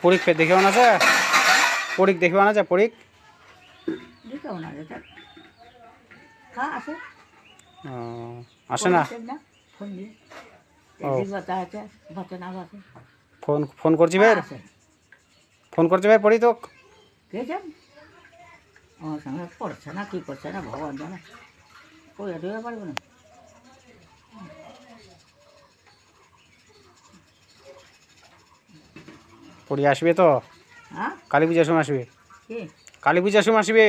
পরীক ফের দেখেও না আছে পরীক দেখেও না আছে পরীক দেখেও না যেটা খা আছে আসে না ফোন দিয়ে ও বাতা আছে বাতা না বাতা ফোন ফোন করছি বের ফোন করছি বের পড়ি তো কে যান আমার সঙ্গে পড়ছে না কি করছে না ভগবান জানে কই দেওয়া পারবে না পড়ি আসবে তো হ্যাঁ কালী পূজার সময় আসবে কে কালী পূজার সময় আসবে